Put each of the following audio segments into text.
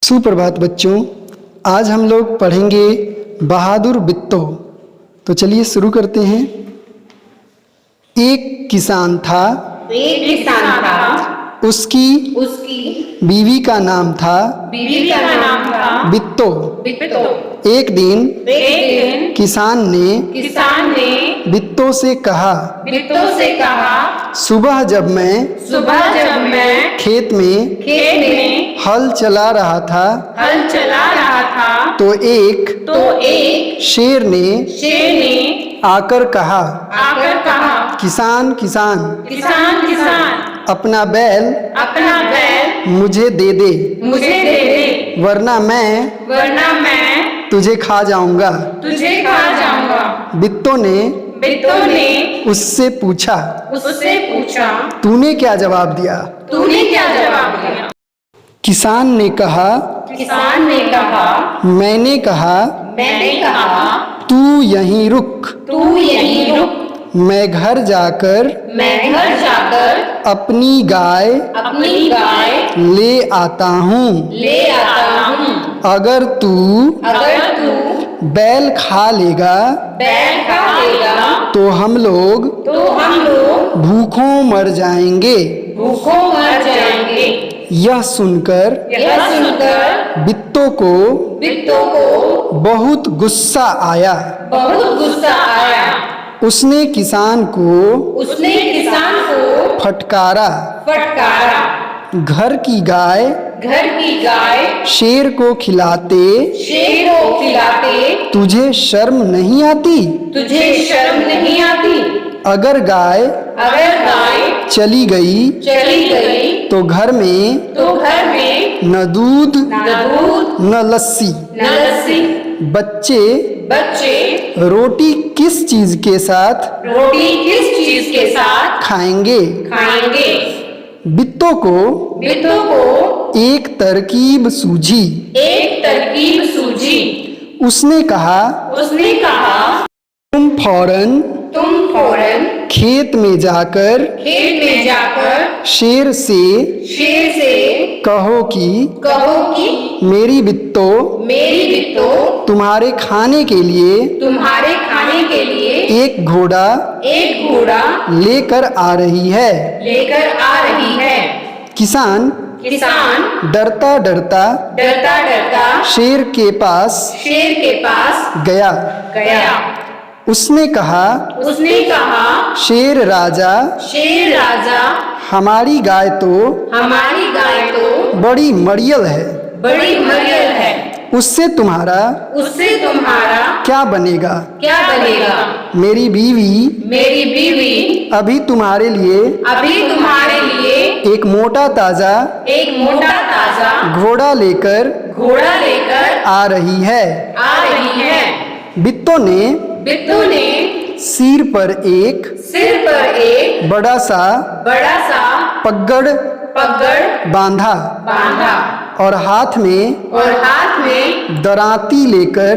सुप्रभात बच्चों, आज हम लोग पढ़ेंगे बहादुर बिट्टो। तो चलिए शुरू करते हैं। एक किसान था, उसकी बीवी का नाम था बिट्टो। एक दिन किसान ने बिट्टो से कहा, सुबह जब मैं खेत में हल चला रहा था तो एक शेर ने आकर कहा, किसान अपना बैल मुझे दे दे, वरना मैं तुझे खा जाऊंगा। बिट्टो ने उससे पूछा, तूने क्या जवाब दिया? किसान ने कहा, मैंने कहा तू यहीं रुक, मैं घर जाकर अपनी गाय ले आता हूँ। अगर तू बैल खा लेगा तो हम लोग भूखों मर जाएंगे। यह सुनकर बिट्टो को बहुत गुस्सा आया। उसने किसान को फटकारा। घर की गाय शेर को खिलाते तुझे शर्म नहीं आती? अगर गाय चली गई तो घर में न दूध न लस्सी। बच्चे रोटी किस चीज के साथ खाएंगे? बिट्टो को एक तरकीब सूझी। उसने कहा, तुम फौरन खेत में जाकर शेर से कहो कि मेरी बिट्टो तुम्हारे खाने के लिए एक घोड़ा लेकर आ रही है। किसान डरता शेर के पास गया। उसने कहा, शेर राजा हमारी गाय तो बड़ी मड़ियल है, उससे तुम्हारा क्या बनेगा? मेरी बीवी अभी तुम्हारे लिए एक मोटा ताजा घोड़ा लेकर आ रही है। बिट्टो ने सिर पर एक बड़ा सा पगड़ बांधा और हाथ में दरांती लेकर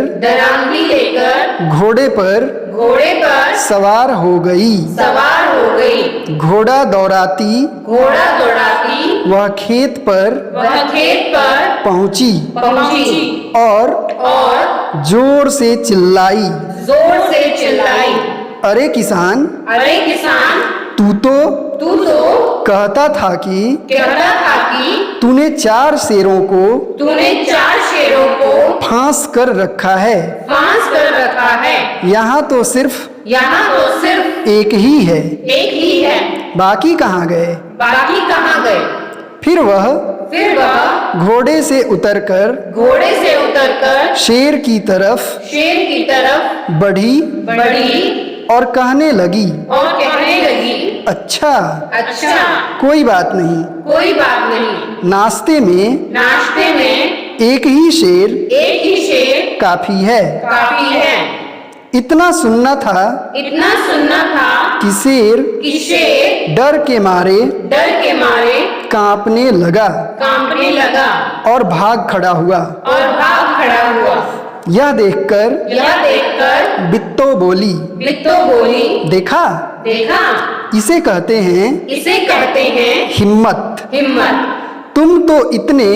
घोड़े पर सवार हो गई। घोड़ा दौड़ाती वह खेत पर पहुंची और जोर से चिल्लाई, अरे किसान तू तो कहता था कि तूने 4 शेरों को फांस कर रखा है। यहाँ तो सिर्फ एक ही है। बाकी कहाँ गए? फिर वह घोड़े से उतरकर शेर की तरफ बढ़ी और कहने लगी, अच्छा कोई बात नहीं, नाश्ते में एक ही शेर काफी है। इतना सुनना था कि शेर डर के मारे कांपने लगा और भाग खड़ा हुआ। यह देखकर बिट्टो बोली, बिट्टो बोली, देखा देखा इसे कहते हैं इसे कहते हैं हिम्मत। हिम्मत। तुम तो इतने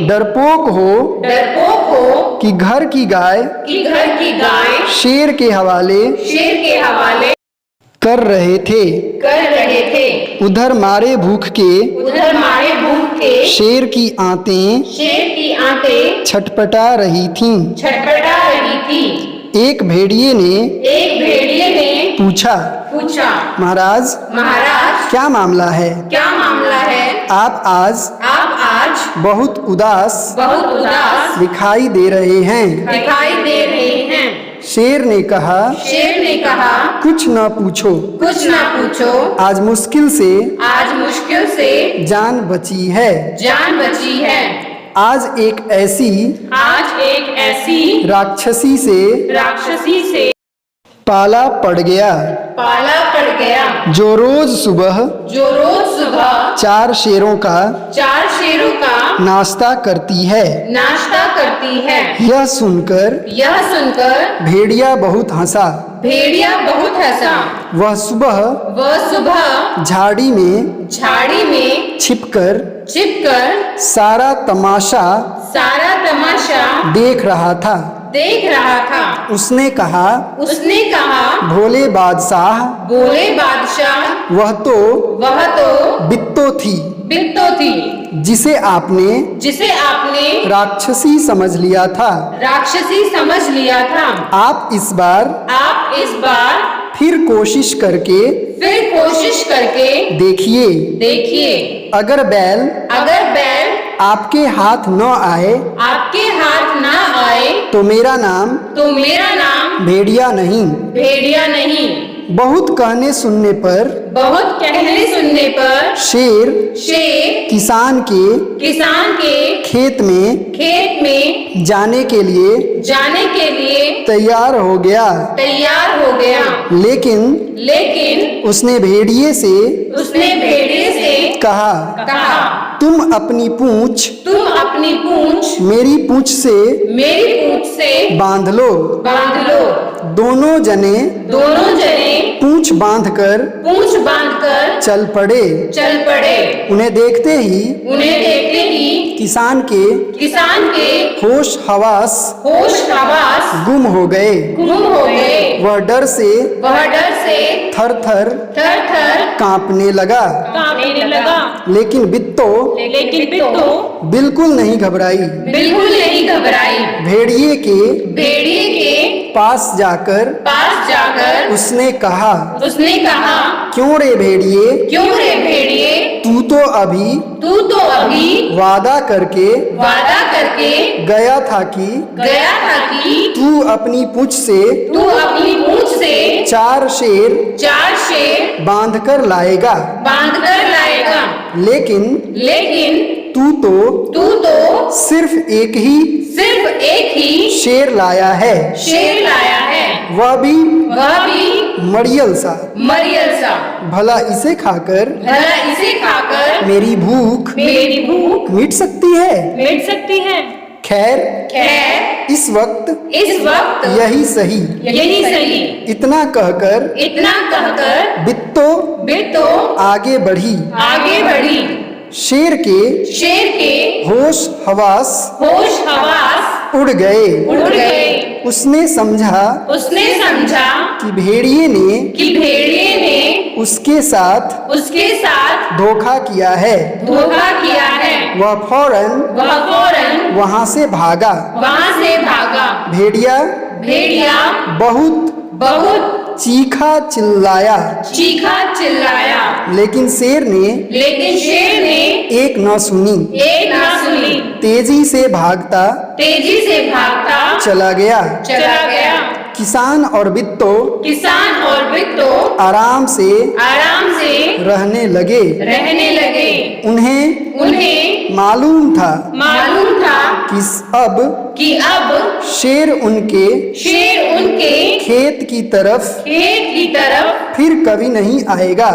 डरपोक हो कि घर की गाय शेर के हवाले कर रहे थे। उधर मारे भूख के शेर की आंतें छटपटा रही थीं। एक भेड़िए ने पूछा, महाराज क्या मामला है? आप आज बहुत उदास दिखाई दे रहे हैं। शेर ने कहा कुछ न पूछो, आज मुश्किल से जान बची है। आज एक ऐसी राक्षसी से पाला पड़ गया जो रोज सुबह 4 शेरों का नाश्ता करती है। यह सुनकर भेड़िया बहुत हंसा। वह सुबह झाड़ी में छिपकर सारा तमाशा देख रहा था। उसने कहा भोले बादशाह वह तो बित्तो थी जिसे आपने राक्षसी समझ लिया था। आप इस बार फिर कोशिश करके देखिए। अगर बैल आपके हाथ न आए तो मेरा नाम भेड़िया नहीं। बहुत कहने सुनने पर शेर किसान के खेत में जाने के लिए तैयार हो गया। लेकिन उसने भेड़िए से कहा तुम अपनी पूंछ मेरी पूंछ से बांध लो। दोनों जने पूंछ बांधकर चल पड़े। उन्हें देखते ही किसान के होश हवास गुम हो गए। वह डर से थर-थर कांपने लगा। लेकिन बिट्टो बिल्कुल नहीं घबराई। भेड़िए के पास जाकर उसने कहा क्यों रे भेड़िए तू तो अभी वादा करके गया था कि तू अपनी पूंछ से 4 शेर बांध कर लाएगा। लेकिन तू तो सिर्फ एक ही शेर लाया है। वह भी मरियल सा। भला इसे खाकर मेरी भूख मिट सकती है। खैर इस वक्त यही सही। इतना कहकर बिट्टो आगे बढ़ी। शेर के होश हवास उड़ गए। उसने समझा कि भेड़िए ने उसके साथ धोखा किया है। वह फौरन वहां से भागा। भेड़िया बहुत चीखा चिल्लाया। लेकिन शेर ने एक न सुनी। तेजी से भागता चला गया। किसान और बिट्टो आराम से रहने लगे। उन्हें मालूम था कि अब शेर उनके खेत की तरफ फिर कभी नहीं आएगा।